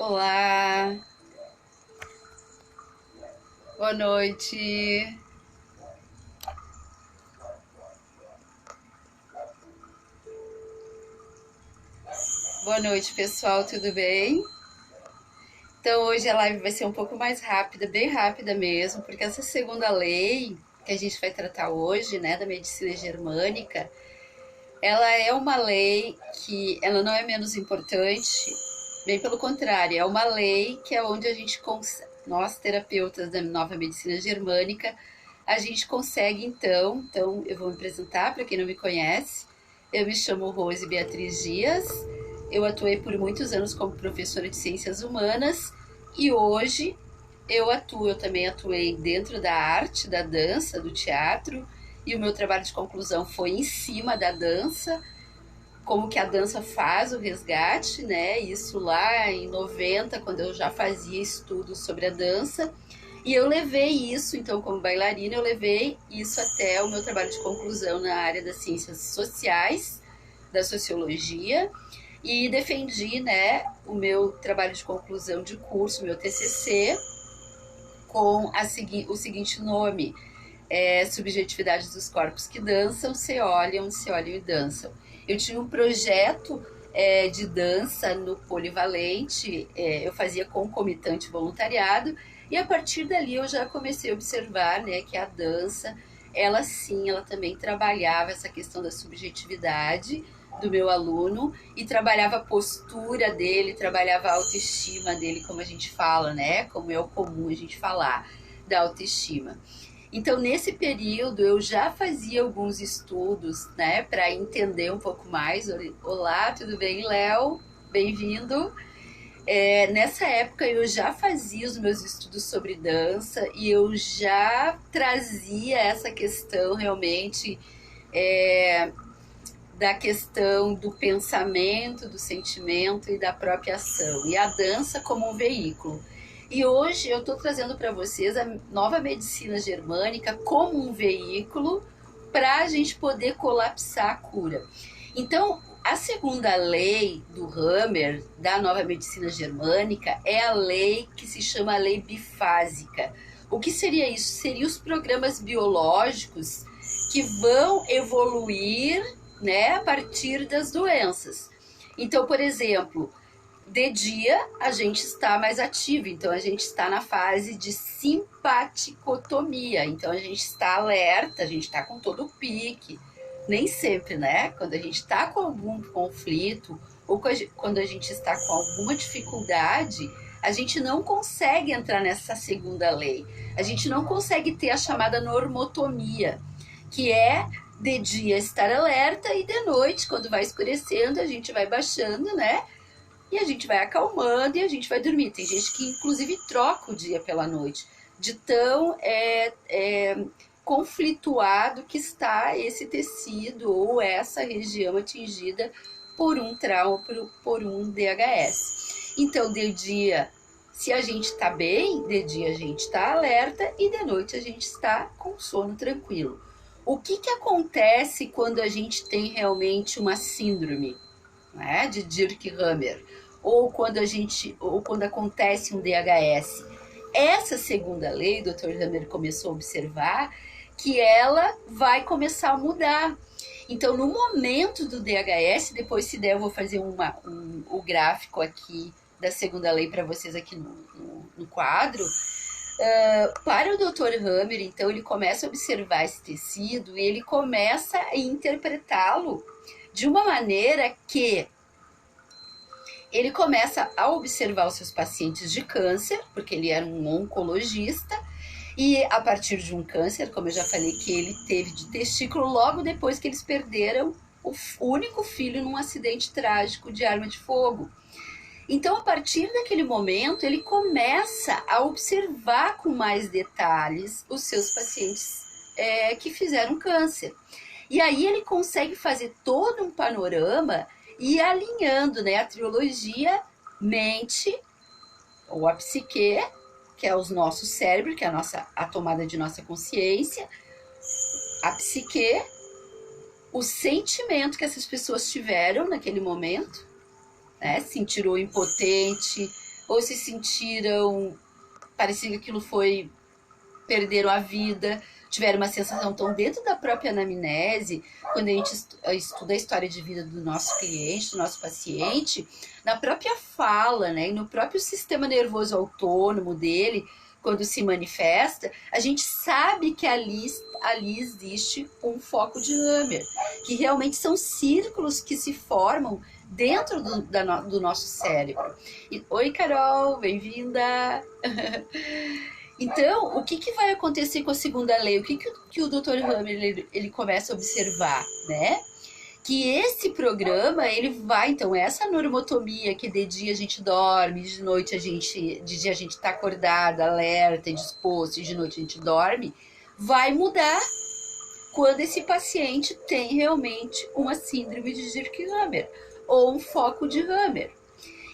Olá, boa noite. Boa noite, pessoal, tudo bem? Então, hoje a live vai ser um pouco mais rápida, bem rápida mesmo, porque essa segunda lei que a gente vai tratar hoje, né, da medicina germânica, ela é uma lei que ela não é menos importante, bem pelo contrário, é uma lei que é onde a gente, nós terapeutas da nova medicina germânica, a gente consegue então eu vou me apresentar para quem não me conhece. Eu me chamo Rose Beatriz Dias, eu atuei por muitos anos como professora de ciências humanas e hoje eu também atuei dentro da arte, da dança, do teatro, e o meu trabalho de conclusão foi em cima da dança, como que a dança faz o resgate, né? Isso lá em 90, quando eu já fazia estudos sobre a dança. E eu levei isso, então, como bailarina, eu levei isso até o meu trabalho de conclusão na área das ciências sociais, da sociologia, e defendi, né, o meu trabalho de conclusão de curso, meu TCC, com o seguinte nome: Subjetividade dos Corpos que Dançam, se olham e dançam. Eu tinha um projeto de dança no Polivalente, eu fazia concomitante voluntariado, e a partir dali eu já comecei a observar, né, que a dança, ela sim, ela também trabalhava essa questão da subjetividade do meu aluno e trabalhava a postura dele, trabalhava a autoestima dele, como a gente fala, né, como é o comum a gente falar da autoestima. Então, nesse período, eu já fazia alguns estudos, né, para entender um pouco mais. Olá, tudo bem, Léo? Bem-vindo. Nessa época, eu já fazia os meus estudos sobre dança e eu já trazia essa questão realmente da questão do pensamento, do sentimento e da própria ação. E a dança como um veículo. E hoje eu estou trazendo para vocês a nova medicina germânica como um veículo para a gente poder colapsar a cura. Então, a segunda lei do Hammer, da nova medicina germânica, é a lei que se chama lei bifásica. O que seria isso? Seriam os programas biológicos que vão evoluir, né, a partir das doenças. Então, por exemplo, de dia a gente está mais ativo, então a gente está na fase de simpaticotomia, então a gente está alerta, a gente está com todo o pique. Nem sempre, né? Quando a gente está com algum conflito ou quando a gente está com alguma dificuldade, a gente não consegue entrar nessa segunda lei. A gente não consegue ter a chamada normotomia, que é de dia estar alerta e de noite, quando vai escurecendo, a gente vai baixando, né? E a gente vai acalmando e a gente vai dormir. Tem gente que, inclusive, troca o dia pela noite, de tão conflituado que está esse tecido ou essa região atingida por um trauma, por um DHS. Então, de dia, se a gente está bem, de dia a gente está alerta e de noite a gente está com sono tranquilo. O que acontece quando a gente tem realmente uma síndrome, né, de Dirk-Hammer, ou quando acontece um DHS? Essa segunda lei, o Dr. Hammer começou a observar que ela vai começar a mudar. Então, no momento do DHS, depois, se der, eu vou fazer o gráfico aqui da segunda lei para vocês aqui no quadro. Para o Dr. Hammer, então, ele começa a observar esse tecido e ele começa a interpretá-lo de uma maneira que ele começa a observar os seus pacientes de câncer, porque ele era um oncologista, e a partir de um câncer, como eu já falei, que ele teve de testículo, logo depois que eles perderam o único filho num acidente trágico de arma de fogo. Então, a partir daquele momento, ele começa a observar com mais detalhes os seus pacientes que fizeram câncer. E aí ele consegue fazer todo um panorama e alinhando, né, a trilogia mente, ou a psique, que é o nosso cérebro, que é a tomada de nossa consciência, a psique, o sentimento que essas pessoas tiveram naquele momento, né, sentiram impotente, ou se sentiram, parecia que aquilo foi, perderam a vida, tiveram uma sensação tão dentro da própria anamnese, quando a gente estuda a história de vida do nosso cliente, do nosso paciente, na própria fala, né, e no próprio sistema nervoso autônomo dele, quando se manifesta, a gente sabe que ali existe um foco de Hammer, que realmente são círculos que se formam dentro do nosso cérebro. Oi, Carol, bem-vinda! Então, o que vai acontecer com a segunda lei? O que o Dr. Hammer ele começa a observar, né? Que esse programa, ele vai, então, essa normotomia que de dia a gente dorme, de dia a gente tá acordado, alerta, disposto, e de noite a gente dorme, vai mudar quando esse paciente tem realmente uma síndrome de Dirk-Hammer ou um foco de Hammer.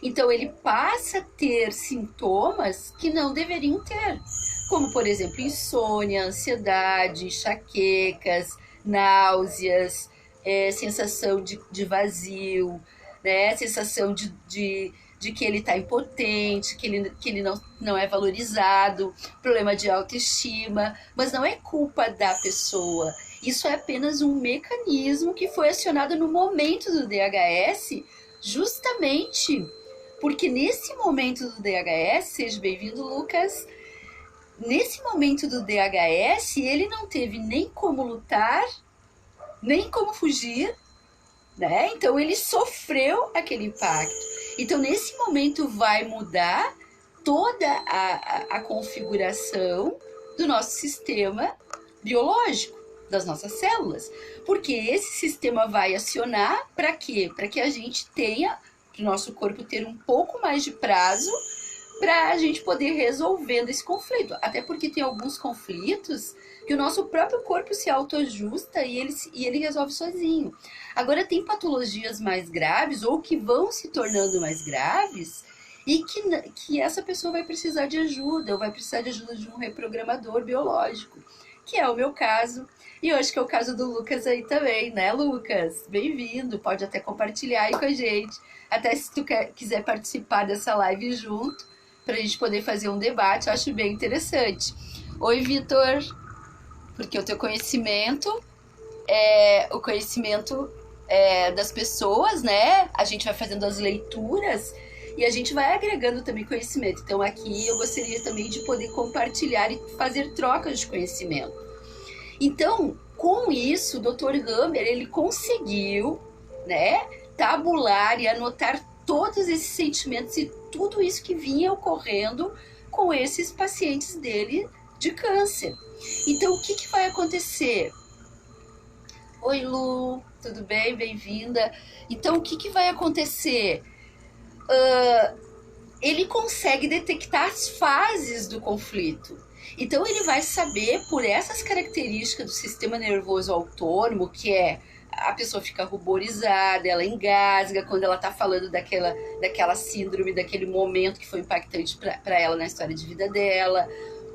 Então, ele passa a ter sintomas que não deveriam ter, como, por exemplo, insônia, ansiedade, enxaquecas, náuseas, sensação de vazio, né? Sensação de que ele está impotente, que ele não é valorizado, problema de autoestima, mas não é culpa da pessoa. Isso é apenas um mecanismo que foi acionado no momento do DHS, justamente porque nesse momento do DHS, seja bem-vindo, Lucas, nesse momento do DHS, ele não teve nem como lutar, nem como fugir, né? Então ele sofreu aquele impacto. Então nesse momento vai mudar toda a configuração do nosso sistema biológico, das nossas células, porque esse sistema vai acionar para quê? Para que a gente tenha, para o nosso corpo ter um pouco mais de prazo para a gente poder resolvendo esse conflito. Até porque tem alguns conflitos que o nosso próprio corpo se autoajusta e ele resolve sozinho. Agora, tem patologias mais graves ou que vão se tornando mais graves e que essa pessoa vai precisar de ajuda, ou vai precisar de ajuda de um reprogramador biológico, que é o meu caso. E eu acho que é o caso do Lucas aí também, né, Lucas? Bem-vindo, pode até compartilhar aí com a gente. Até se tu quiser participar dessa live junto, para a gente poder fazer um debate, eu acho bem interessante. Oi, Vitor, porque o teu conhecimento o conhecimento das pessoas, né? A gente vai fazendo as leituras e a gente vai agregando também conhecimento. Então aqui eu gostaria também de poder compartilhar e fazer trocas de conhecimento. Então, com isso, o Dr. Hammer, ele conseguiu, né, tabular e anotar todos esses sentimentos e tudo isso que vinha ocorrendo com esses pacientes dele de câncer. Então, o que vai acontecer? Oi, Lu, tudo bem? Bem-vinda. Então, o que vai acontecer? Ele consegue detectar as fases do conflito. Então, ele vai saber, por essas características do sistema nervoso autônomo, que é a pessoa fica ruborizada, ela engasga quando ela está falando daquela síndrome, daquele momento que foi impactante para ela na história de vida dela.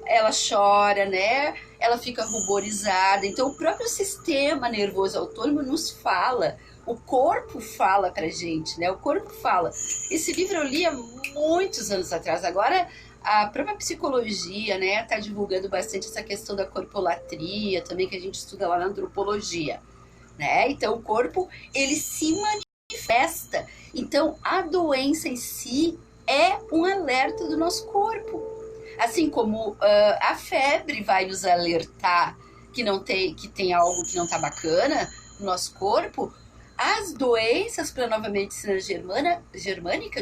Ela chora, né? Ela fica ruborizada. Então, o próprio sistema nervoso autônomo nos fala. O corpo fala pra gente, né? O corpo fala. Esse livro eu li há muitos anos atrás. Agora, a própria psicologia, né, tá divulgando bastante essa questão da corpolatria, também que a gente estuda lá na antropologia, né? Então, o corpo, ele se manifesta. Então, a doença em si é um alerta do nosso corpo. Assim como a febre vai nos alertar que tem algo que não está bacana no nosso corpo, as doenças para a nova medicina germânica,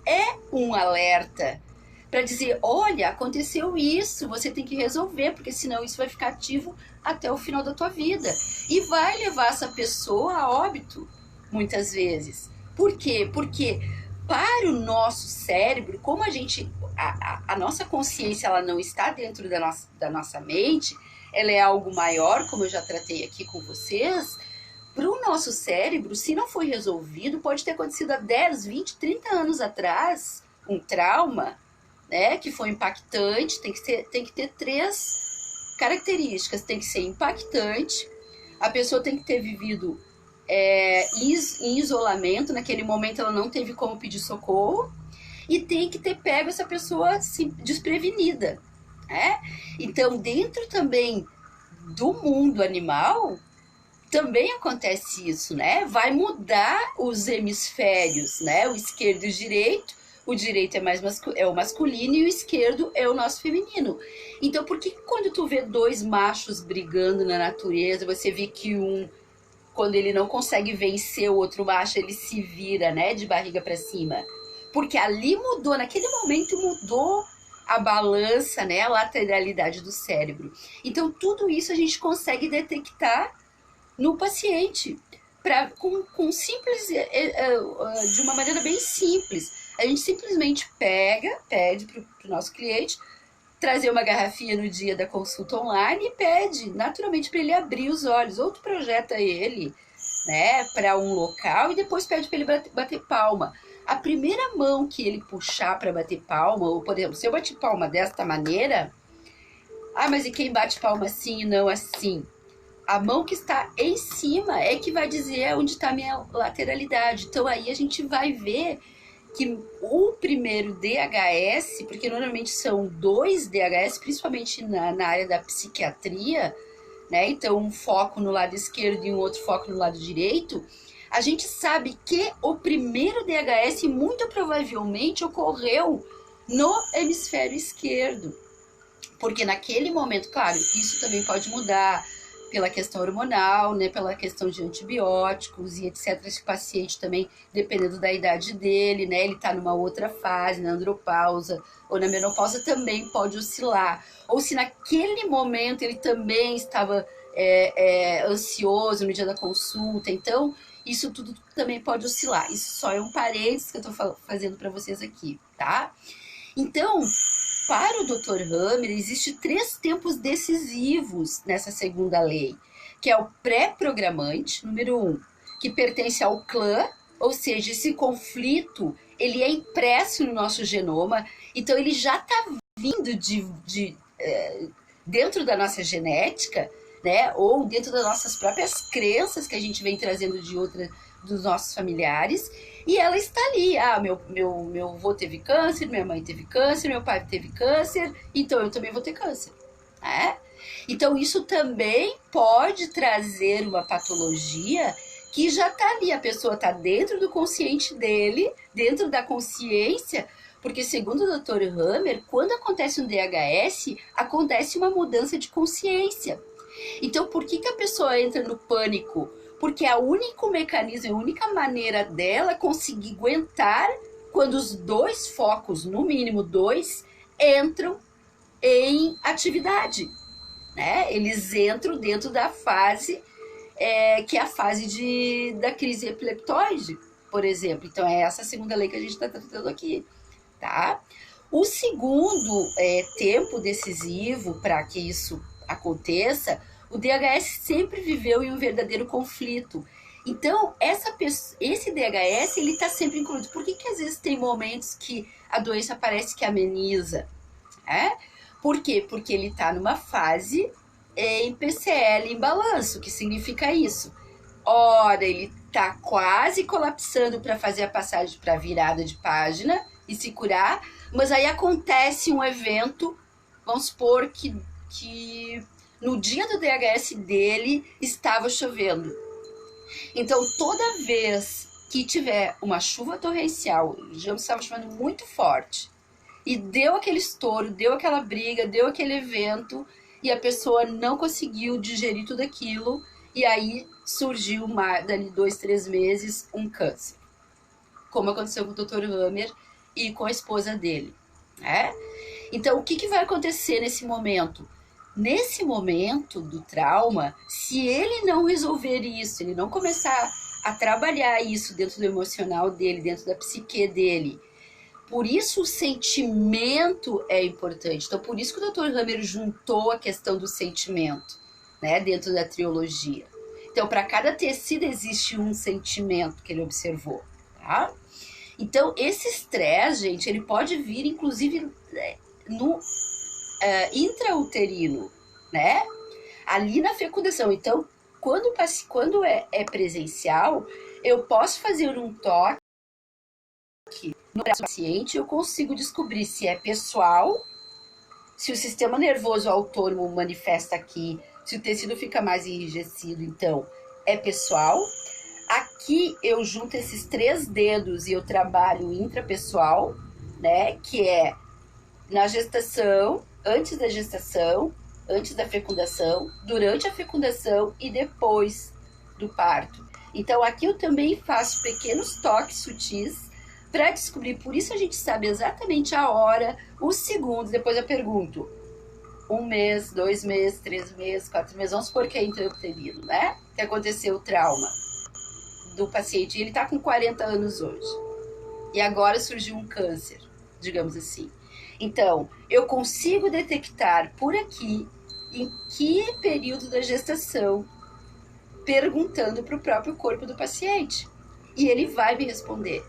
é um alerta para dizer, olha, aconteceu isso, você tem que resolver, porque senão isso vai ficar ativo até o final da tua vida. E vai levar essa pessoa a óbito, muitas vezes. Por quê? Porque para o nosso cérebro, como a nossa consciência ela não está dentro da nossa mente, ela é algo maior, como eu já tratei aqui com vocês, para o nosso cérebro, se não foi resolvido, pode ter acontecido há 10, 20, 30 anos atrás, um trauma, né, que foi impactante, tem que ter 3 características, tem que ser impactante, a pessoa tem que ter vivido em isolamento, naquele momento ela não teve como pedir socorro, e tem que ter pego essa pessoa assim, desprevenida, né? Então, dentro também do mundo animal, também acontece isso, né? Vai mudar os hemisférios, né? O esquerdo e o direito é mais é o masculino e o esquerdo é o nosso feminino. Então, por que quando tu vê dois machos brigando na natureza, você vê que quando ele não consegue vencer o outro macho, ele se vira, né, de barriga para cima? Porque ali mudou, naquele momento mudou a balança, né, a lateralidade do cérebro. Então, tudo isso a gente consegue detectar no paciente, com simples, de uma maneira bem simples. A gente simplesmente pede para o nosso cliente trazer uma garrafinha no dia da consulta online e pede naturalmente para ele abrir os olhos. Ou tu projeta ele, né, para um local e depois pede para ele bater palma. A primeira mão que ele puxar para bater palma, ou por exemplo, se eu bati palma desta maneira, mas e quem bate palma assim e não assim? A mão que está em cima é que vai dizer onde está a minha lateralidade. Então aí a gente vai ver que o primeiro DHS, porque normalmente são 2 DHS, principalmente na área da psiquiatria, né? Então um foco no lado esquerdo e um outro foco no lado direito. A gente sabe que o primeiro DHS muito provavelmente ocorreu no hemisfério esquerdo. Porque naquele momento, claro, isso também pode mudar pela questão hormonal, né, pela questão de antibióticos e etc. Esse paciente também, dependendo da idade dele, né, ele está numa outra fase, na andropausa ou na menopausa, também pode oscilar. Ou se naquele momento ele também estava ansioso no dia da consulta, então isso tudo também pode oscilar. Isso só é um parênteses que eu estou fazendo para vocês aqui, tá? Então, para o Dr. Hammer, existe 3 tempos decisivos nessa segunda lei, que é o pré-programante, número 1, que pertence ao clã, ou seja, esse conflito, ele é impresso no nosso genoma, então ele já está vindo dentro da nossa genética, né, ou dentro das nossas próprias crenças que a gente vem trazendo dos nossos familiares, e ela está ali. Meu avô teve câncer, minha mãe teve câncer, meu pai teve câncer, então eu também vou ter câncer. Né? Então isso também pode trazer uma patologia que já está ali. A pessoa está dentro do consciente dele, dentro da consciência, porque segundo o Dr. Hammer, quando acontece um DHS, acontece uma mudança de consciência. Então por que a pessoa entra no pânico? Porque é o único mecanismo, a única maneira dela conseguir aguentar quando os 2 focos, no mínimo 2, entram em atividade. Né? Eles entram dentro da fase, que é a fase da crise epileptoide, por exemplo. Então é essa a segunda lei que a gente está tratando aqui. Tá? O segundo tempo decisivo para que isso aconteça, o DHS sempre viveu em um verdadeiro conflito. Então, esse DHS, ele está sempre incluído. Por que às vezes tem momentos que a doença parece que ameniza? Por quê? Porque ele está numa fase em PCL em balanço. O que significa isso? Ora, ele está quase colapsando para fazer a passagem para a virada de página e se curar, mas aí acontece um evento, vamos supor que no dia do DHS dele estava chovendo. Então, toda vez que tiver uma chuva torrencial, digamos que estava chovendo muito forte, e deu aquele estouro, deu aquela briga, deu aquele evento, e a pessoa não conseguiu digerir tudo aquilo, e aí surgiu, dali 2, 3 meses, um câncer. Como aconteceu com o Dr. Hammer e com a esposa dele. Né? Então, o que vai acontecer nesse momento? Nesse momento do trauma, se ele não resolver isso, ele não começar a trabalhar isso dentro do emocional dele, dentro da psique dele, por isso o sentimento é importante. Então, por isso que o Dr. Hammer juntou a questão do sentimento, né, dentro da triologia. Então, para cada tecido existe um sentimento que ele observou, tá? Então, esse estresse, gente, ele pode vir, inclusive, no intrauterino, né? Ali na fecundação. Então, quando é presencial, eu posso fazer um toque No paciente eu consigo descobrir se é pessoal, se o sistema nervoso autônomo manifesta aqui, se o tecido fica mais enrijecido, então é pessoal. Aqui eu junto esses 3 dedos e eu trabalho intrapessoal, né? Que é na gestação, antes da fecundação, durante a fecundação e depois do parto. Então aqui eu também faço pequenos toques sutis para descobrir. Por isso a gente sabe exatamente a hora, os segundos. Depois eu pergunto: 1 mês, 2 meses, 3 meses, 4 meses. Vamos supor que é intrauterino, né? Que aconteceu o trauma do paciente. Ele está com 40 anos hoje. E agora surgiu um câncer, digamos assim. Então, eu consigo detectar por aqui em que período da gestação, perguntando para o próprio corpo do paciente. E ele vai me responder,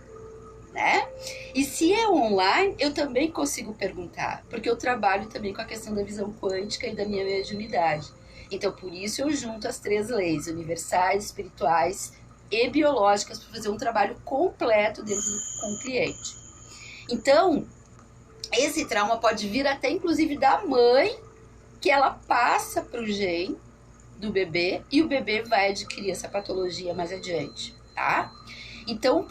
né? E se é online, eu também consigo perguntar, porque eu trabalho também com a questão da visão quântica e da minha mediunidade. Então, por isso eu junto as 3 leis, universais, espirituais e biológicas, para fazer um trabalho completo com o cliente. Então, esse trauma pode vir até inclusive da mãe, que ela passa para o gene do bebê e o bebê vai adquirir essa patologia mais adiante, tá? Então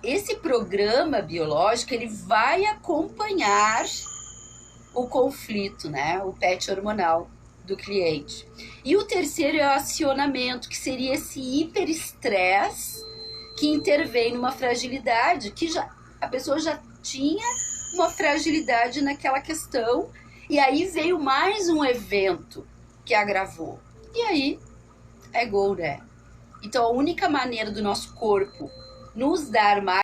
esse programa biológico, ele vai acompanhar o conflito, né? O PET hormonal do cliente. E o terceiro é o acionamento, que seria esse hiperestresse que intervém numa fragilidade, que a pessoa já tinha uma fragilidade naquela questão, e aí veio mais um evento que agravou. E aí é gol, né? Então a única maneira do nosso corpo nos dar mais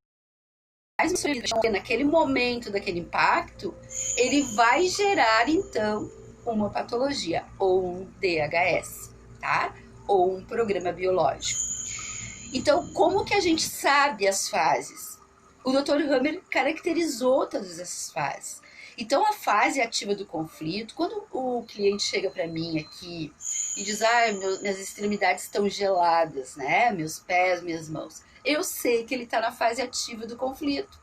naquele momento daquele impacto, ele vai gerar então uma patologia, ou um DHS, tá? Ou um programa biológico. Então, como que a gente sabe as fases? O Dr. Hammer caracterizou todas essas fases. Então, a fase ativa do conflito, quando o cliente chega para mim aqui e diz: minhas extremidades estão geladas, né? Meus pés, minhas mãos. Eu sei que ele está na fase ativa do conflito,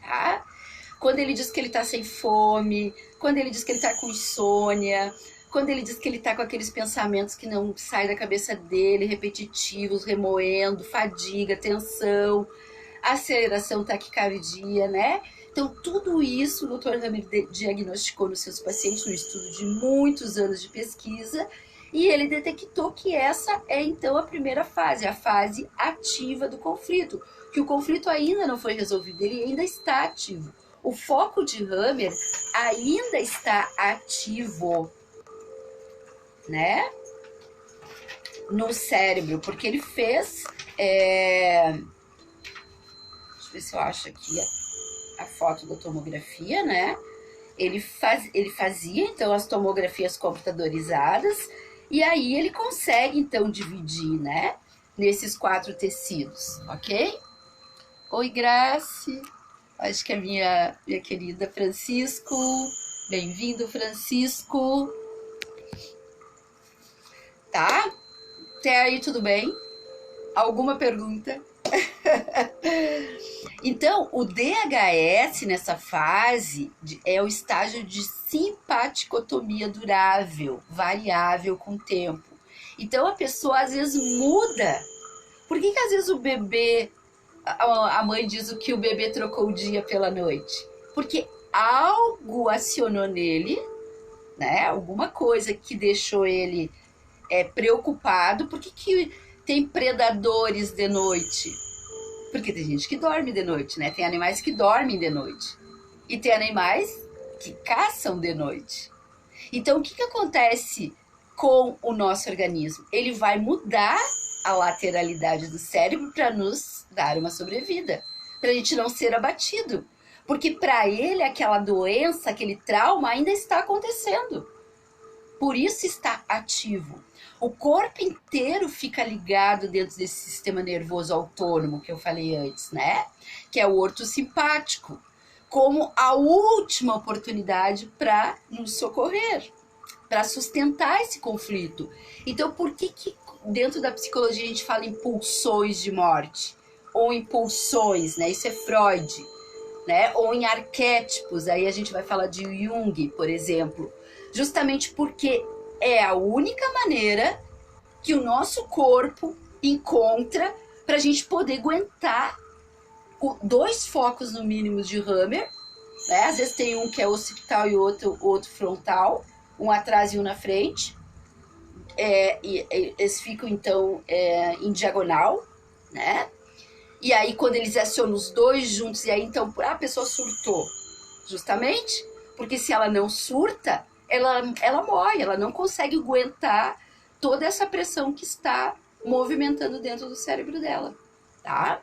tá? Quando ele diz que ele está sem fome, quando ele diz que ele está com insônia, quando ele diz que ele está com aqueles pensamentos que não saem da cabeça dele, repetitivos, remoendo, fadiga, tensão, aceleração, taquicardia, né? Então, tudo isso o Dr. Hammer diagnosticou nos seus pacientes, no estudo de muitos anos de pesquisa, e ele detectou que essa é, então, a primeira fase, a fase ativa do conflito, que o conflito ainda não foi resolvido, ele ainda está ativo. O foco de Hammer ainda está ativo, né? No cérebro, porque ele fez... Deixa eu ver se eu acho aqui a foto da tomografia, né? Ele fazia, então, as tomografias computadorizadas, e aí ele consegue, então, dividir, né? Nesses 4 tecidos, ok? Oi, Grace. Acho que é minha querida Francisco. Bem-vindo, Francisco. Tá? Até aí, tudo bem? Alguma pergunta? Então, o DHS nessa fase é o estágio de simpaticotomia durável, variável com o tempo. Então, a pessoa às vezes muda. Por que às vezes o bebê, a mãe diz o que o bebê trocou o dia pela noite? Porque algo acionou nele, né? Alguma coisa que deixou ele preocupado. Por que tem predadores de noite? Porque tem gente que dorme de noite, né? Tem animais que dormem de noite. E tem animais que caçam de noite. Então, o que acontece com o nosso organismo? Ele vai mudar a lateralidade do cérebro para nos dar uma sobrevida. Para a gente não ser abatido. Porque para ele, aquela doença, aquele trauma ainda está acontecendo. Por isso está ativo. O corpo inteiro fica ligado dentro desse sistema nervoso autônomo que eu falei antes, né? Que é o ortossimpático, como a última oportunidade para nos socorrer, para sustentar esse conflito. Então, por que dentro da psicologia a gente fala em pulsões de morte? ou em pulsões, né? Isso é Freud, né? Ou em arquétipos, aí a gente vai falar de Jung, por exemplo. Justamente porque é a única maneira que o nosso corpo encontra para a gente poder aguentar 2 focos no mínimo de Hammer, né? Às vezes tem um que é occipital e outro frontal, um atrás e um na frente. E eles ficam então em diagonal, né? E aí quando eles acionam os 2 juntos, e aí então a pessoa surtou, justamente porque se ela não surta, ela morre, ela não consegue aguentar toda essa pressão que está movimentando dentro do cérebro dela, tá?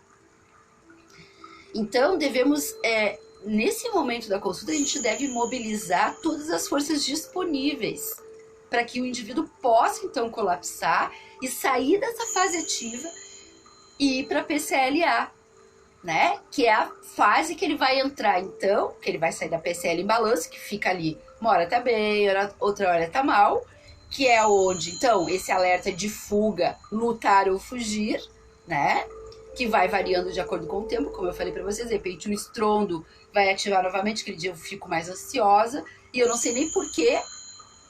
Então devemos, nesse momento da consulta, a gente deve mobilizar todas as forças disponíveis para que o indivíduo possa então colapsar e sair dessa fase ativa e ir para a PCLA, né? Que é a fase que ele vai entrar, então, que ele vai sair da PCL em balanço, que fica ali, uma hora tá bem, outra hora tá mal, que é onde, então, esse alerta de fuga, lutar ou fugir, né? Que vai variando de acordo com o tempo, como eu falei para vocês, de repente um estrondo vai ativar novamente, aquele dia eu fico mais ansiosa, e eu não sei nem porquê,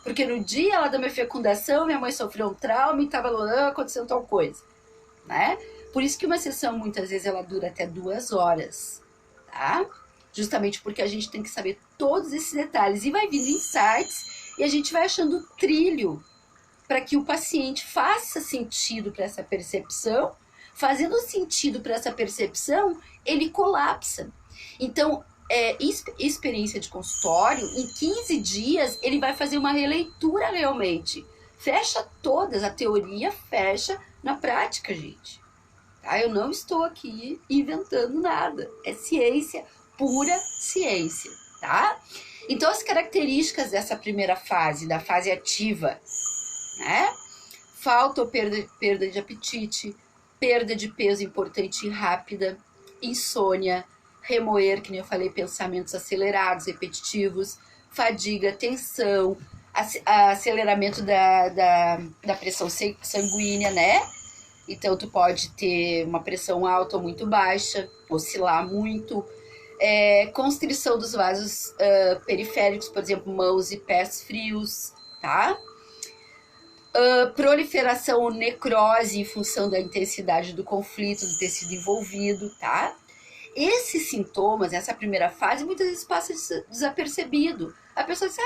porque no dia lá da minha fecundação, minha mãe sofreu um trauma e estava acontecendo tal coisa, né? Por isso que uma sessão, muitas vezes, ela dura até 2 horas, tá? Justamente porque a gente tem que saber todos esses detalhes. E vai vindo insights e a gente vai achando trilho para que o paciente faça sentido para essa percepção. Fazendo sentido para essa percepção, ele colapsa. Então, experiência de consultório, em 15 dias, ele vai fazer uma releitura realmente. Fecha todas, a teoria fecha na prática, gente. Tá? Eu não estou aqui inventando nada. É ciência, pura ciência, tá? Então, as características dessa primeira fase, da fase ativa, né? Falta ou perda de apetite, perda de peso importante e rápida, insônia, remoer, que nem eu falei, pensamentos acelerados, repetitivos, fadiga, tensão, aceleramento da pressão sanguínea, né? Então, tu pode ter uma pressão alta ou muito baixa, oscilar muito, constrição dos vasos periféricos, por exemplo, mãos e pés frios, tá? Proliferação ou necrose em função da intensidade do conflito, do tecido envolvido, tá? Esses sintomas, essa primeira fase, muitas vezes passa desapercebido. A pessoa diz,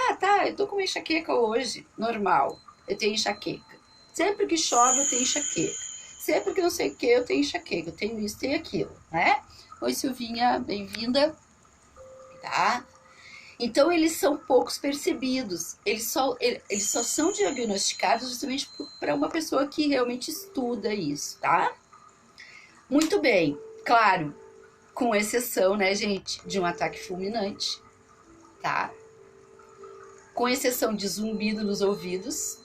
eu tô com uma enxaqueca hoje, normal, eu tenho enxaqueca. Sempre que chove, eu tenho enxaqueca. Sempre que não sei o que, eu tenho enxaqueca, eu tenho isso, tenho aquilo, né? Oi, Silvinha, bem-vinda, tá? Então, eles são poucos percebidos, eles só são diagnosticados justamente para uma pessoa que realmente estuda isso, tá? Muito bem, claro, com exceção, né, gente, de um ataque fulminante, tá? Com exceção de zumbido nos ouvidos,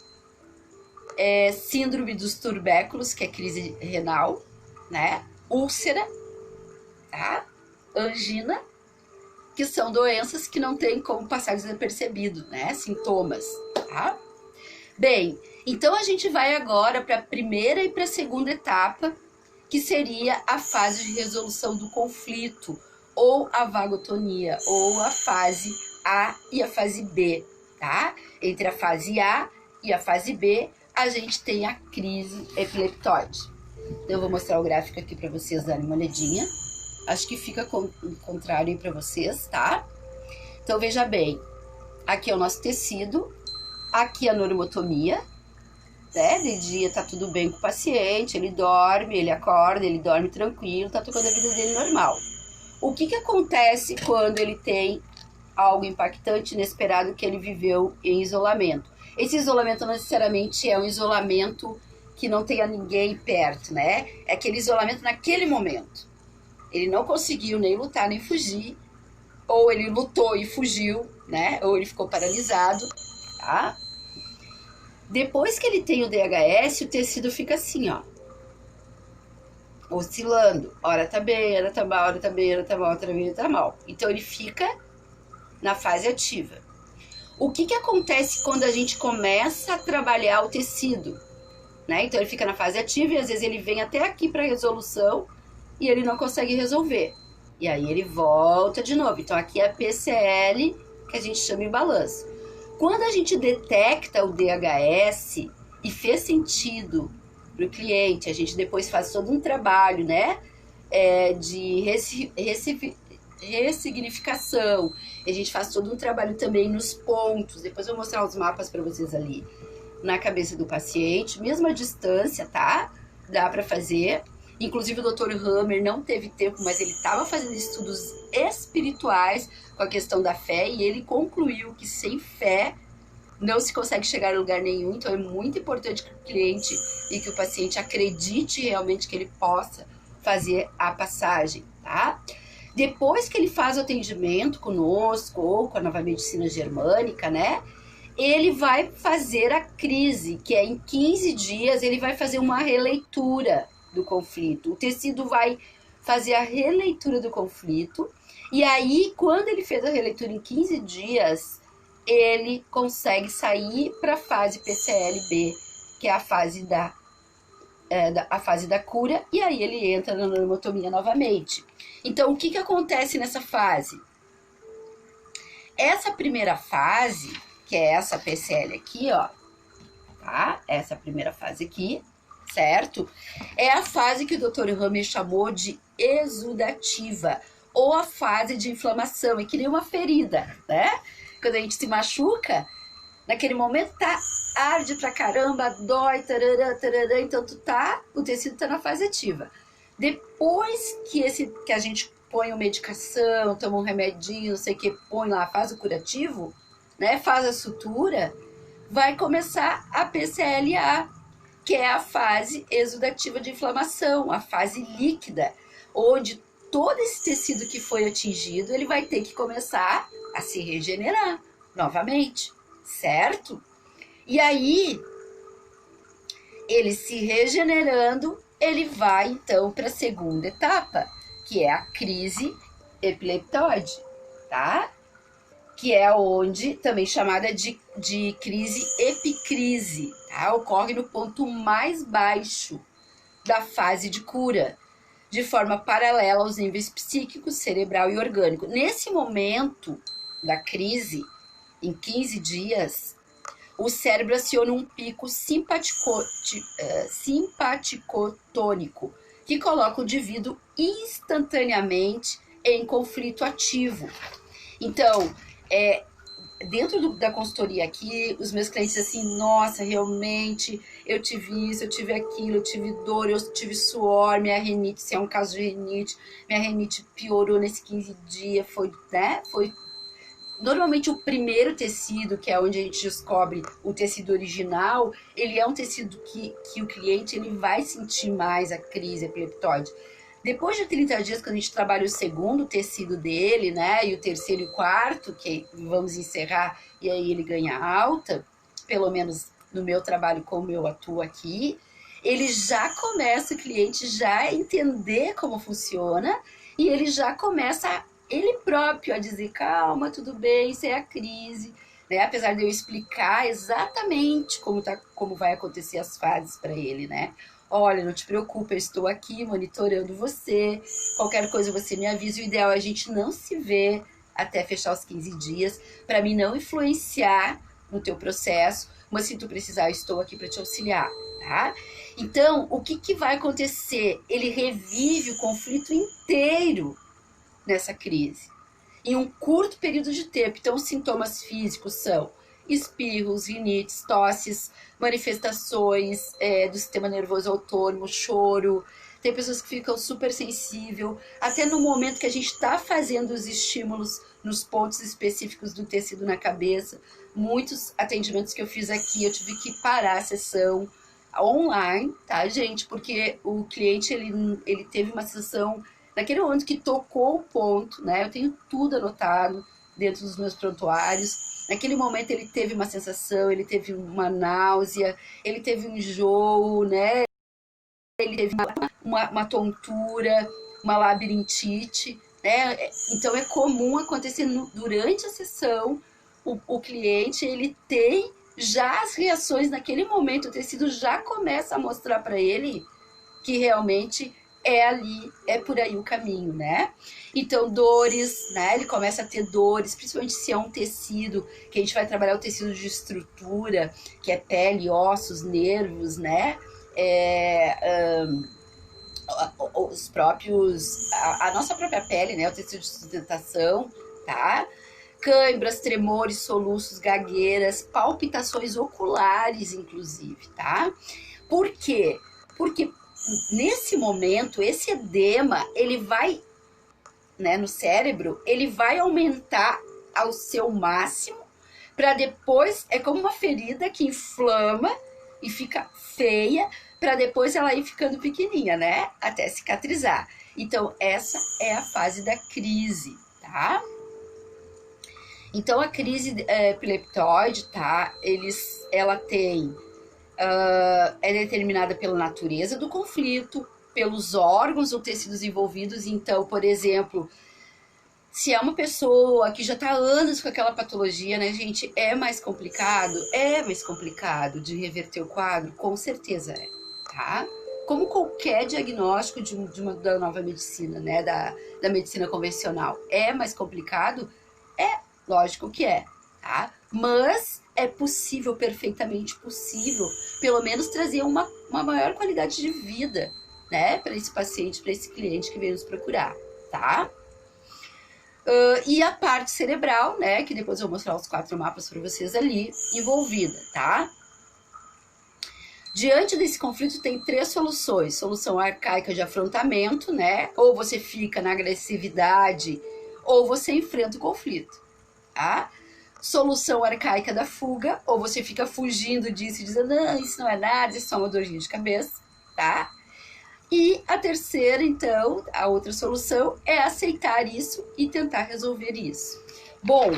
síndrome dos tubérculos, que é crise renal, né? Úlcera, tá? Angina, que são doenças que não tem como passar desapercebido, né? Sintomas, tá? Bem, então a gente vai agora para a primeira e para a segunda etapa, que seria a fase de resolução do conflito, ou a vagotonia, ou a fase A e a fase B, tá? Entre a fase A e a fase B, a gente tem a crise epileptóide. Então, eu vou mostrar o gráfico aqui para vocês darem uma olhadinha. Acho que fica contrário aí para vocês, tá? Então, veja bem. Aqui é o nosso tecido. Aqui a normotomia, né? De dia tá tudo bem com o paciente, ele dorme, ele acorda, ele dorme tranquilo, tá tocando a vida dele normal. O que acontece quando ele tem algo impactante, inesperado, que ele viveu em isolamento? Esse isolamento não necessariamente é um isolamento que não tenha ninguém perto, né? É aquele isolamento naquele momento. Ele não conseguiu nem lutar, nem fugir, ou ele lutou e fugiu, né? Ou ele ficou paralisado, tá? Depois que ele tem o DHS, o tecido fica assim, ó, oscilando. Hora tá bem, hora tá mal, hora tá bem, hora tá mal, hora tá bem, hora tá mal. Então ele fica na fase ativa. O que acontece quando a gente começa a trabalhar o tecido, né? Então ele fica na fase ativa e às vezes ele vem até aqui para resolução e ele não consegue resolver. E aí ele volta de novo. Então aqui é a PCL, que a gente chama em balanço. Quando a gente detecta o DHS e fez sentido para o cliente, a gente depois faz todo um trabalho, né, de ressignificação. A gente faz todo um trabalho também nos pontos. Depois eu vou mostrar os mapas para vocês ali na cabeça do paciente, mesmo a distância, tá? Dá para fazer. Inclusive o Dr. Hammer não teve tempo, mas ele estava fazendo estudos espirituais com a questão da fé e ele concluiu que sem fé não se consegue chegar a lugar nenhum. Então é muito importante que o cliente e que o paciente acredite realmente que ele possa fazer a passagem, tá? Depois que ele faz o atendimento conosco ou com a Nova Medicina Germânica, né? Ele vai fazer a crise, que é em 15 dias, ele vai fazer uma releitura do conflito. O tecido vai fazer a releitura do conflito. E aí, quando ele fez a releitura em 15 dias, ele consegue sair para a fase PCL-B, que é a fase a fase da cura, e aí ele entra na normotomia novamente. Então, o que acontece nessa fase? Essa primeira fase, que é essa PCL aqui, ó, tá? Essa primeira fase aqui, certo? É a fase que o Dr. Hammer chamou de exudativa, ou a fase de inflamação, é que nem uma ferida, né? Quando a gente se machuca, naquele momento tá arde pra caramba, dói, tarará, tarará, então o tecido tá na fase ativa. Depois que a gente põe uma medicação, toma um remedinho, não sei o que, põe lá, faz o curativo, né, faz a sutura, vai começar a PCLA, que é a fase exudativa de inflamação, a fase líquida, onde todo esse tecido que foi atingido, ele vai ter que começar a se regenerar novamente, certo? E aí, ele se regenerando, ele vai então para a segunda etapa, que é a crise epileptóide, tá? Que é onde, também chamada de crise epicrise, tá? Ocorre no ponto mais baixo da fase de cura, de forma paralela aos níveis psíquico, cerebral e orgânico. Nesse momento da crise, em 15 dias, o cérebro aciona um pico simpaticotônico, que coloca o indivíduo instantaneamente em conflito ativo. Então, dentro da consultoria aqui, os meus clientes assim, nossa, realmente, eu tive isso, eu tive aquilo, eu tive dor, eu tive suor, minha rinite, se é um caso de rinite, minha rinite piorou nesses 15 dias, foi normalmente o primeiro tecido, que é onde a gente descobre o tecido original, ele é um tecido que o cliente ele vai sentir mais a crise epileptóide. Depois de 30 dias, quando a gente trabalha o segundo tecido dele, né, e o terceiro e o quarto, que vamos encerrar, e aí ele ganha alta, pelo menos no meu trabalho como eu atuo aqui, ele já começa, o cliente já a entender como funciona, e ele já começa ele próprio a dizer, calma, tudo bem, isso é a crise, né? Apesar de eu explicar exatamente como vai acontecer as fases para ele, né? Olha, não te preocupa, eu estou aqui monitorando você, qualquer coisa você me avisa, o ideal é a gente não se ver até fechar os 15 dias, para mim não influenciar no teu processo, mas se tu precisar, eu estou aqui para te auxiliar, tá? Então, o que vai acontecer? Ele revive o conflito inteiro nessa crise, em um curto período de tempo. Então, os sintomas físicos são espirros, rinites, tosses, manifestações do sistema nervoso autônomo, choro. Tem pessoas que ficam super sensíveis, até no momento que a gente está fazendo os estímulos nos pontos específicos do tecido na cabeça. Muitos atendimentos que eu fiz aqui, eu tive que parar a sessão online, tá, gente? Porque o cliente, ele teve uma sensação naquele momento que tocou o ponto, né? Eu tenho tudo anotado dentro dos meus prontuários. Naquele momento ele teve uma sensação, ele teve uma náusea, ele teve um enjoo, né? Ele teve uma tontura, uma labirintite, né? Então é comum acontecer durante a sessão, o cliente ele tem já as reações naquele momento, o tecido já começa a mostrar para ele que realmente é ali, é por aí o caminho, né? Então, dores, né? Ele começa a ter dores, principalmente se é um tecido, que a gente vai trabalhar o tecido de estrutura, que é pele, ossos, nervos, né? Os próprios, a nossa própria pele, né? O tecido de sustentação, tá? Cãibras, tremores, soluços, gagueiras, palpitações oculares, inclusive, tá? Por quê? Porque nesse momento, esse edema, ele vai, né, no cérebro, ele vai aumentar ao seu máximo, para depois, é como uma ferida que inflama e fica feia, para depois ela ir ficando pequenininha, né, até cicatrizar. Então, essa é a fase da crise, tá? Então, a crise epileptoide, tá, ela tem... é determinada pela natureza do conflito, pelos órgãos ou tecidos envolvidos. Então, por exemplo, se é uma pessoa que já está há anos com aquela patologia, né, gente, é mais complicado de reverter o quadro, com certeza é, tá? Como qualquer diagnóstico da nova medicina, né, da medicina convencional, é mais complicado? É, lógico que é, tá? Mas é possível, perfeitamente possível, pelo menos trazer uma maior qualidade de vida, né, para esse paciente, para esse cliente que veio nos procurar, tá? E a parte cerebral, né, que depois eu vou mostrar os 4 mapas para vocês ali, envolvida, tá? Diante desse conflito tem 3 soluções. Solução arcaica de afrontamento, né, ou você fica na agressividade, ou você enfrenta o conflito, tá? Solução arcaica da fuga, ou você fica fugindo disso e dizendo, não, isso não é nada, isso é só uma dorzinha de cabeça, tá? E a terceira, então, a outra solução é aceitar isso e tentar resolver isso. Bom,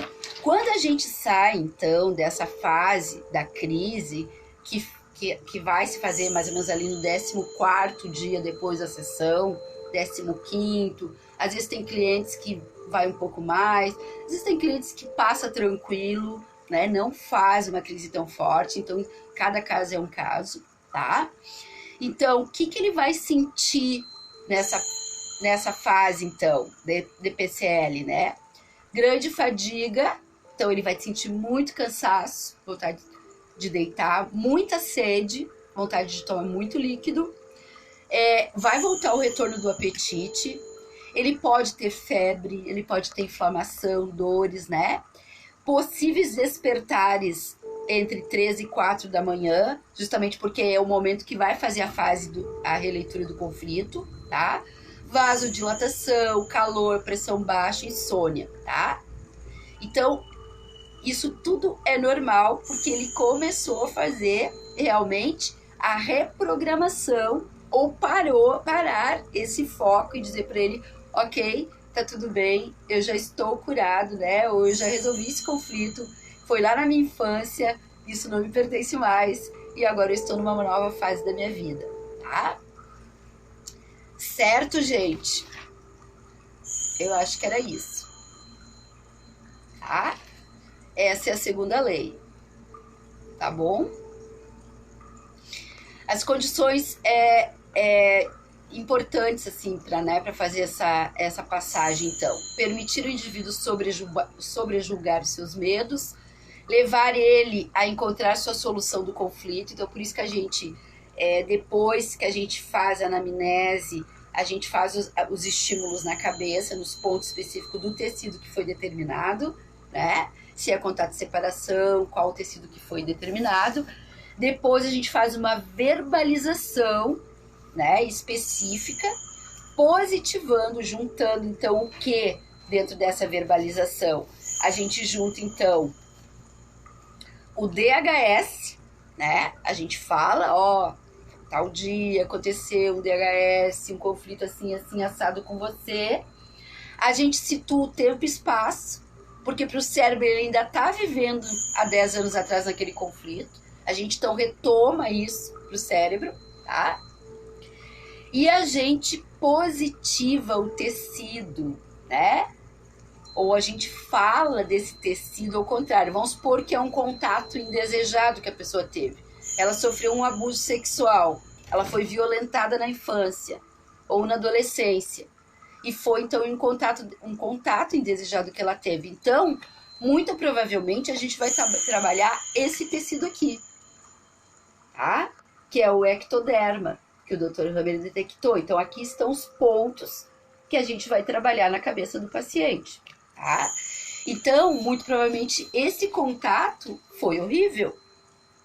quando a gente sai, então, dessa fase da crise, que vai se fazer mais ou menos ali no 14º dia depois da sessão, 15º, às vezes tem clientes que vai um pouco mais, às vezes tem clientes que passa tranquilo, né, não faz uma crise tão forte, então cada caso é um caso, tá? Então, o que ele vai sentir nessa fase, então, de PCL, né? Grande fadiga, então ele vai sentir muito cansaço, vontade de deitar, muita sede, vontade de tomar muito líquido, vai voltar o retorno do apetite, ele pode ter febre, ele pode ter inflamação, dores, né? Possíveis despertares entre 3 e 4 da manhã, justamente porque é o momento que vai fazer a releitura do conflito, tá? Vasodilatação, calor, pressão baixa, insônia, tá? Então, isso tudo é normal, porque ele começou a fazer realmente a reprogramação ou parar esse foco e dizer para ele, ok, tá tudo bem, eu já estou curado, né? Ou eu já resolvi esse conflito, foi lá na minha infância, isso não me pertence mais e agora eu estou numa nova fase da minha vida, tá? Certo, gente? Eu acho que era isso, tá? Essa é a segunda lei, tá bom? As condições importantes, assim, para fazer essa passagem, então. Permitir o indivíduo sobrejulgar os seus medos, levar ele a encontrar sua solução do conflito. Então, por isso que a gente, depois que a gente faz a anamnese, a gente faz os estímulos na cabeça, nos pontos específicos do tecido que foi determinado, né? Se é contato de separação, qual o tecido que foi determinado. Depois a gente faz uma verbalização, né, específica, positivando, juntando, então, o que dentro dessa verbalização? A gente junta, então, o DHS, né? A gente fala, ó, tal dia aconteceu um DHS, um conflito assim, assim, assado com você. A gente situa o tempo e espaço, porque para o cérebro ele ainda está vivendo há 10 anos atrás naquele conflito. A gente, então, retoma isso para o cérebro, tá? E a gente positiva o tecido, né? Ou a gente fala desse tecido ao contrário. Vamos supor que é um contato indesejado que a pessoa teve. Ela sofreu um abuso sexual. Ela foi violentada na infância. ou na adolescência. E foi, então, um contato indesejado que ela teve. Então, muito provavelmente, a gente vai trabalhar esse tecido aqui, tá? Que é o ectoderma, que o Dr. Hammer detectou. Então, aqui estão os pontos que a gente vai trabalhar na cabeça do paciente, tá? Então, muito provavelmente, esse contato foi horrível.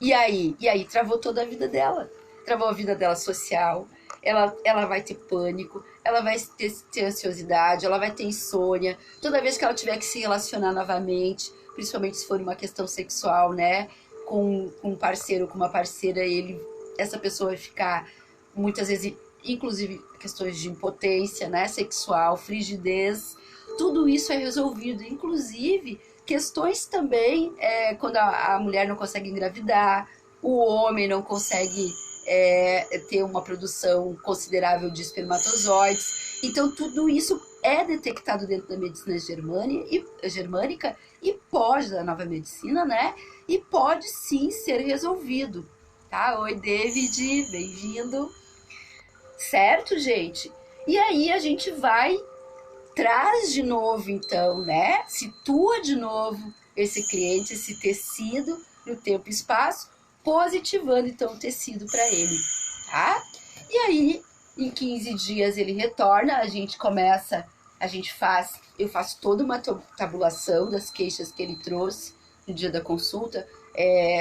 E aí travou toda a vida dela. Travou a vida dela social, ela vai ter pânico, ela vai ter ansiosidade, ela vai ter insônia. Toda vez que ela tiver que se relacionar novamente, principalmente se for uma questão sexual, né? Com um parceiro, com uma parceira, essa pessoa vai ficar, muitas vezes, inclusive questões de impotência, né? Sexual, frigidez. Tudo isso é resolvido, inclusive questões também quando a mulher não consegue engravidar, o homem não consegue ter uma produção considerável de espermatozoides. Então, tudo isso é detectado dentro da medicina germânica e pode, da nova medicina, né? E pode sim ser resolvido. Tá? Oi, David, bem-vindo. Certo, gente? E aí a gente traz de novo, então, né? Situa de novo esse cliente, esse tecido no tempo e espaço, positivando, então, o tecido para ele, tá? E aí, em 15 dias ele retorna, eu faço toda uma tabulação das queixas que ele trouxe no dia da consulta,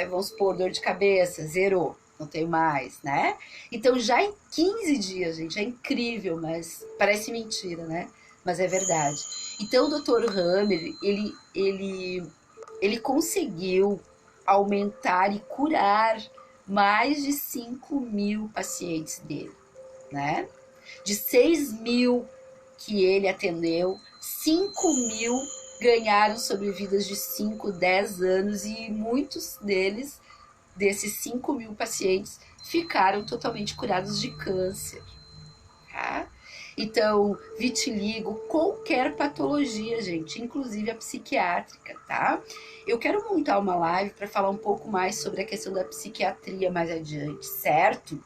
vamos supor, dor de cabeça, zerou, não tenho mais, né? Então, já em 15 dias, gente, é incrível, mas parece mentira, né? Mas é verdade. Então, o Dr. Hammer, ele conseguiu aumentar e curar mais de 5.000 pacientes dele, né? De 6.000 que ele atendeu, 5.000 ganharam sobrevidas de 5, 10 anos e muitos desses 5.000 pacientes, ficaram totalmente curados de câncer, tá? Então, vitiligo, qualquer patologia, gente, inclusive a psiquiátrica, tá? Eu quero montar uma live para falar um pouco mais sobre a questão da psiquiatria mais adiante, certo?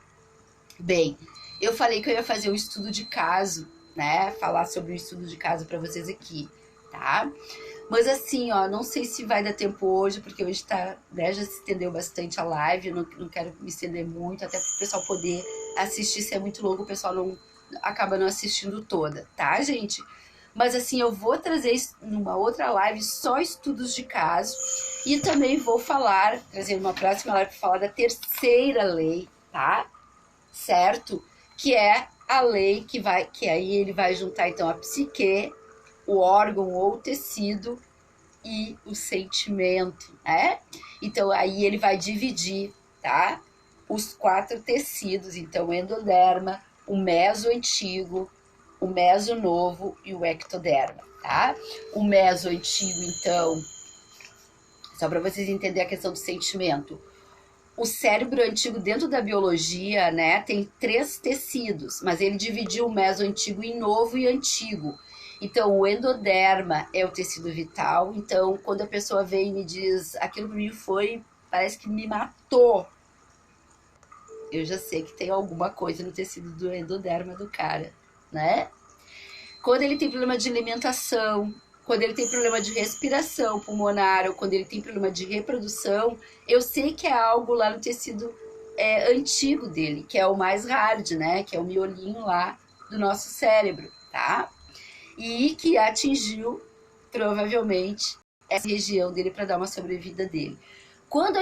Bem, eu falei que eu ia fazer um estudo de caso, né? Falar sobre o estudo de caso para vocês aqui, tá? Mas assim, ó, não sei se vai dar tempo hoje, porque hoje tá, né, já se estendeu bastante a live, eu não quero me estender muito, até para o pessoal poder assistir. Se é muito longo, o pessoal acaba não assistindo toda, tá, gente? Mas assim, eu vou trazer numa outra live só estudos de caso e também vou trazer uma próxima live para falar da terceira lei, tá? Certo? Que é a lei que aí ele vai juntar então a psique, o órgão ou o tecido e o sentimento, né? Então aí ele vai dividir, tá? Os 4 tecidos, então o endoderma, o meso antigo, o meso novo e o ectoderma, tá? O meso antigo, então, só para vocês entenderem a questão do sentimento. O cérebro antigo, dentro da biologia, né, tem 3 tecidos, mas ele dividiu o meso antigo em novo e antigo. Então, o endoderma é o tecido vital. Então, quando a pessoa vem e me diz, aquilo para mim parece que me matou, eu já sei que tem alguma coisa no tecido do endoderma do cara, né? Quando ele tem problema de alimentação, quando ele tem problema de respiração pulmonar, ou quando ele tem problema de reprodução, eu sei que é algo lá no tecido antigo dele, que é o mais hard, né? Que é o miolinho lá do nosso cérebro, tá? E que atingiu, provavelmente, essa região dele para dar uma sobrevida dele. Quando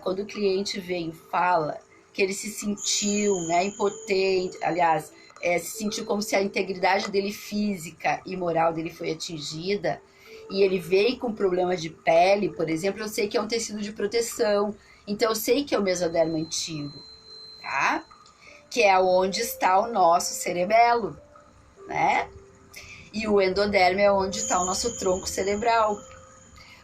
quando o cliente vem e fala que ele se sentiu, né, impotente, aliás, se sentiu como se a integridade dele física e moral dele foi atingida, e ele veio com problema de pele, por exemplo, eu sei que é um tecido de proteção, então eu sei que é o mesoderma antigo, tá? Que é onde está o nosso cerebelo, né? E o endoderma é onde está o nosso tronco cerebral.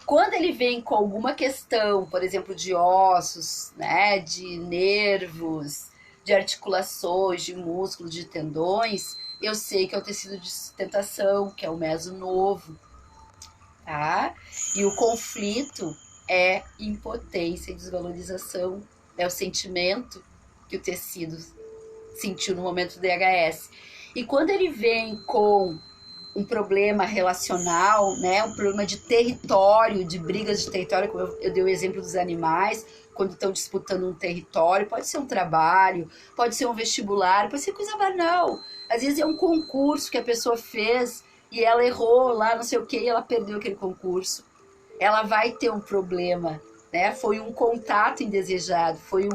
Quando ele vem com alguma questão, por exemplo, de ossos, né, de nervos, de articulações, de músculos, de tendões, eu sei que é o tecido de sustentação, que é o meso novo, tá? E o conflito é impotência e desvalorização, é o sentimento que o tecido sentiu no momento do DHS. E quando ele vem com um problema relacional, né, um problema de território, de brigas de território, como eu dei o exemplo dos animais, quando estão disputando um território, pode ser um trabalho, pode ser um vestibular, pode ser coisa banal. Às vezes é um concurso que a pessoa fez e ela errou lá, não sei o que, e ela perdeu aquele concurso. Ela vai ter um problema, né? Foi um contato indesejado, foi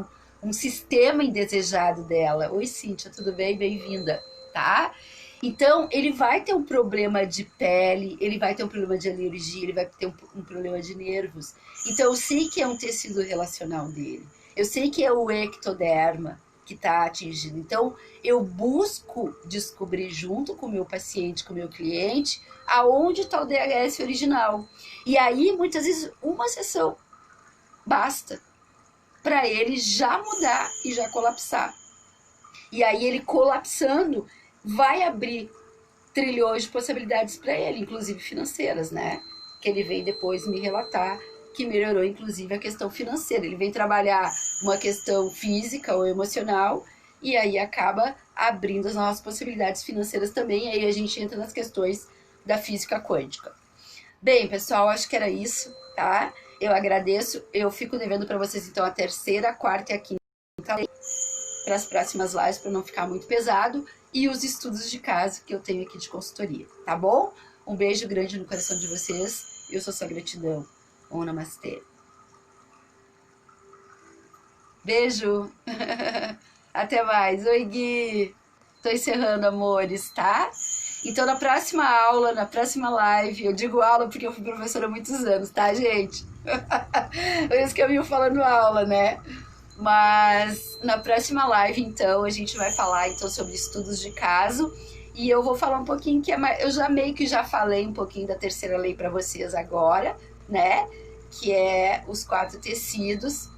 um sistema indesejado dela. Oi, Cíntia, tudo bem? Bem-vinda, tá? Então, ele vai ter um problema de pele, ele vai ter um problema de alergia, ele vai ter um problema de nervos. Então, eu sei que é um tecido relacional dele. Eu sei que é o ectoderma que está atingido. Então, eu busco descobrir junto com o meu paciente, com o meu cliente, aonde está o DHS original. E aí, muitas vezes, uma sessão basta para ele já mudar e já colapsar. E aí, ele colapsando, vai abrir trilhões de possibilidades para ele, inclusive financeiras, né? Que ele vem depois me relatar que melhorou, inclusive, a questão financeira. Ele vem trabalhar uma questão física ou emocional e aí acaba abrindo as nossas possibilidades financeiras também. E aí a gente entra nas questões da física quântica. Bem, pessoal, acho que era isso, tá? Eu agradeço. Eu fico devendo para vocês, então, a terceira, a quarta e a quinta lei para as próximas lives, para não ficar muito pesado, e os estudos de caso que eu tenho aqui de consultoria, tá bom? Um beijo grande no coração de vocês. Eu sou sua gratidão. Om Namastê. Beijo. Até mais. Oi, Gui. Tô encerrando, amores, tá? Então, na próxima aula, na próxima live, eu digo aula porque eu fui professora há muitos anos, tá, gente? Por isso que eu vivo falando aula, né? Mas na próxima live, então, a gente vai falar então sobre estudos de caso. E eu vou falar um pouquinho que eu já meio que já falei um pouquinho da terceira lei para vocês agora, né? Que é os 4 tecidos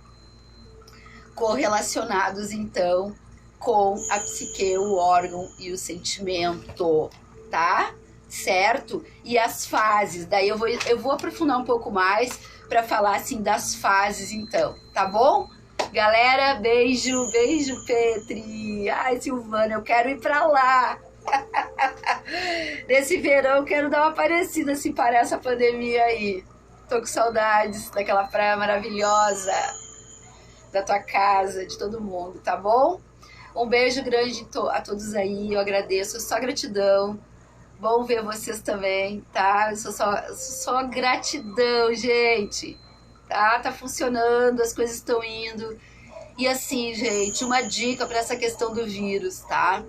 correlacionados, então, com a psique, o órgão e o sentimento, tá? Certo? E as fases. Daí eu vou aprofundar um pouco mais para falar, assim, das fases, então, tá bom? Galera, beijo, beijo, Petri. Ai, Silvana, eu quero ir pra lá. Nesse verão eu quero dar uma parecida, se parar essa pandemia aí. Tô com saudades daquela praia maravilhosa, da tua casa, de todo mundo, tá bom? Um beijo grande a todos aí, eu agradeço, só gratidão. Bom ver vocês também, tá? Eu sou só gratidão, gente. Tá funcionando, as coisas estão indo. E assim, gente, uma dica para essa questão do vírus, tá?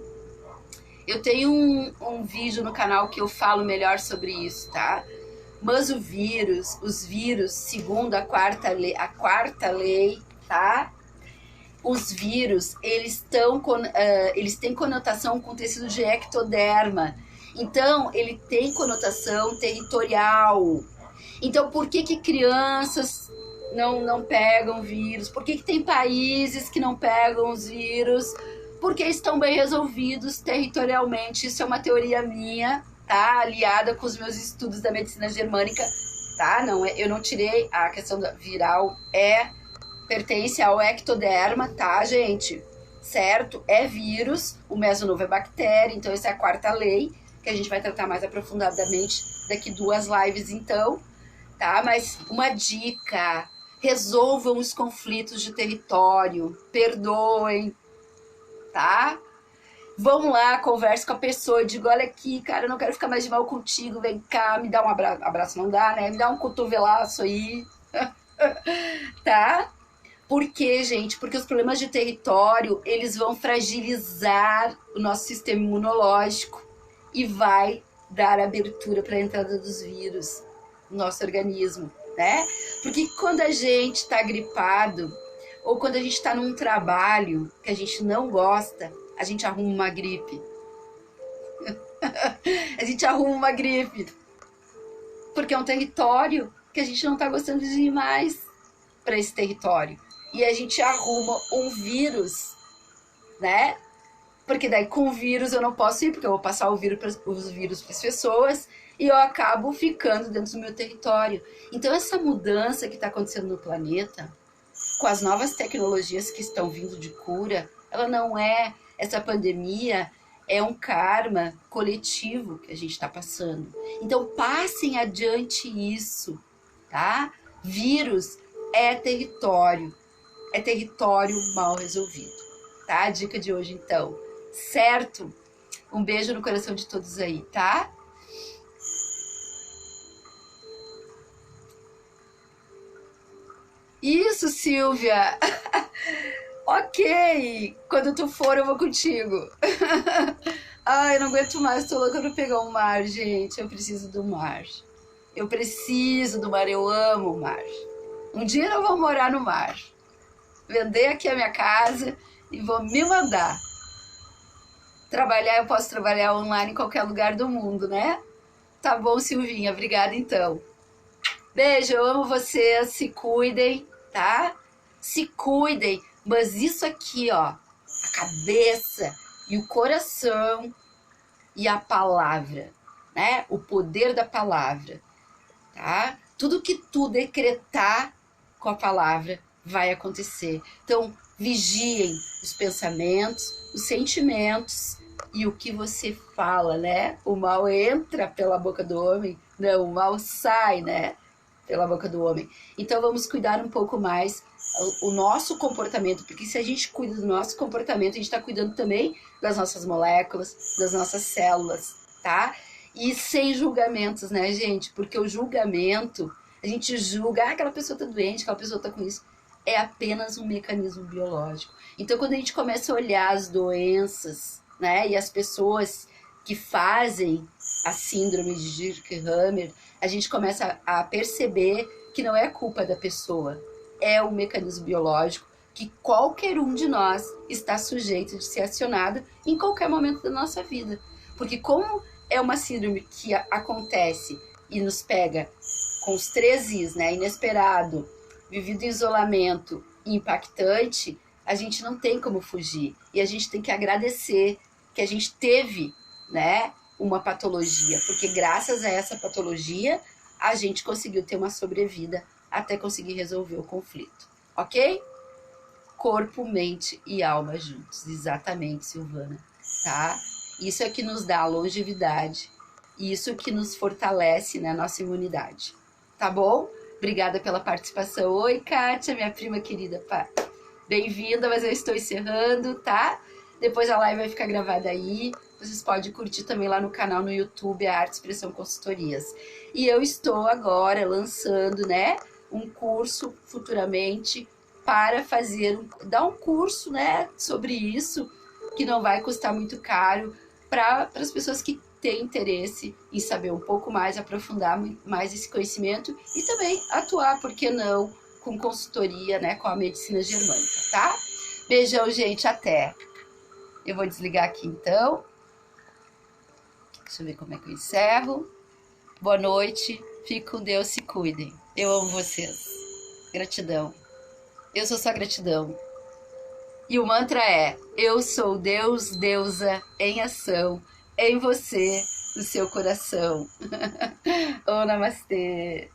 Eu tenho um vídeo no canal que eu falo melhor sobre isso, tá? Mas os vírus, segundo a quarta lei, tá? Os vírus, eles têm conotação com tecido de ectoderma. Então, ele tem conotação territorial. Então, por que crianças não pegam vírus? Por que tem países que não pegam os vírus? Porque estão bem resolvidos territorialmente. Isso é uma teoria minha, tá? Aliada com os meus estudos da medicina germânica, tá? Não, eu não tirei a questão da viral, pertence ao ectoderma, tá, gente? Certo? É vírus, o mesonovo é bactéria, então essa é a quarta lei, que a gente vai tratar mais aprofundadamente daqui 2 lives, então, tá? Mas uma dica, resolvam os conflitos de território, perdoem, tá? Vão lá, converse com a pessoa, diga, olha aqui, cara, eu não quero ficar mais de mal contigo, vem cá, me dá um abraço, abraço não dá, né? Me dá um cotovelaço aí, tá? Por quê, gente? Porque os problemas de território, eles vão fragilizar o nosso sistema imunológico e vai dar abertura para a entrada dos vírus no nosso organismo, né? Porque quando a gente está gripado ou quando a gente está num trabalho que a gente não gosta, a gente arruma uma gripe. A gente arruma uma gripe. Porque é um território que a gente não está gostando de ir mais para esse território. E a gente arruma um vírus, né? Porque daí com o vírus eu não posso ir, porque eu vou passar os vírus para as pessoas e eu acabo ficando dentro do meu território. Então essa mudança que está acontecendo no planeta, com as novas tecnologias que estão vindo de cura, ela não é essa pandemia é um karma coletivo que a gente está passando. Então passem adiante isso, tá? Vírus é território mal resolvido, tá? A dica de hoje então, certo? Um beijo no coração de todos aí, tá? Isso, Silvia! Ok, quando tu for eu vou contigo. Ai, eu não aguento mais, tô louca pra pegar o mar, gente. Eu preciso do mar. Eu preciso do mar, eu amo o mar. Um dia eu vou morar no mar. Vender aqui a minha casa e vou me mandar. Trabalhar, eu posso trabalhar online em qualquer lugar do mundo, né? Tá bom, Silvinha, obrigada então. Beijo, eu amo vocês, se cuidem, tá? Se cuidem, mas isso aqui, ó, a cabeça e o coração e a palavra, né? O poder da palavra, tá? Tudo que tu decretar com a palavra vai acontecer. Então, vigiem os pensamentos, os sentimentos e o que você fala, né? O mal entra pela boca do homem, não, o mal sai, né? Pela boca do homem. Então, vamos cuidar um pouco mais o nosso comportamento, porque se a gente cuida do nosso comportamento, a gente está cuidando também das nossas moléculas, das nossas células, tá? E sem julgamentos, né, gente? Porque o julgamento, a gente julga, aquela pessoa tá doente, aquela pessoa tá com isso, é apenas um mecanismo biológico. Então, quando a gente começa a olhar as doenças, né, e as pessoas que fazem a síndrome de Dirkhammer, a gente começa a perceber que não é culpa da pessoa, é um mecanismo biológico que qualquer um de nós está sujeito de ser acionado em qualquer momento da nossa vida. Porque como é uma síndrome que acontece e nos pega com os 3 Is, né? Inesperado, vivido em isolamento e impactante, a gente não tem como fugir. E a gente tem que agradecer que a gente teve, né, uma patologia, porque graças a essa patologia a gente conseguiu ter uma sobrevida até conseguir resolver o conflito, ok? Corpo, mente e alma juntos, exatamente, Silvana, tá? Isso é que nos dá a longevidade, isso que nos fortalece na nossa imunidade, tá bom? Obrigada pela participação. Oi, Kátia, minha prima querida, bem-vinda, mas eu estou encerrando, tá? Depois a live vai ficar gravada aí. Vocês podem curtir também lá no canal no YouTube, a Arte Expressão Consultorias. E eu estou agora lançando, né, um curso futuramente para dar um curso, né, sobre isso, que não vai custar muito caro, para as pessoas que têm interesse em saber um pouco mais, aprofundar mais esse conhecimento e também atuar, por que não, com consultoria, né, com a medicina germânica, tá? Beijão, gente, até! Eu vou desligar aqui então. Deixa eu ver como é que eu encerro. Boa noite, fique com Deus, se cuidem. Eu amo vocês. Gratidão. Eu sou só gratidão. E o mantra é: eu sou Deus, deusa, em ação, em você, no seu coração. Om Namastê.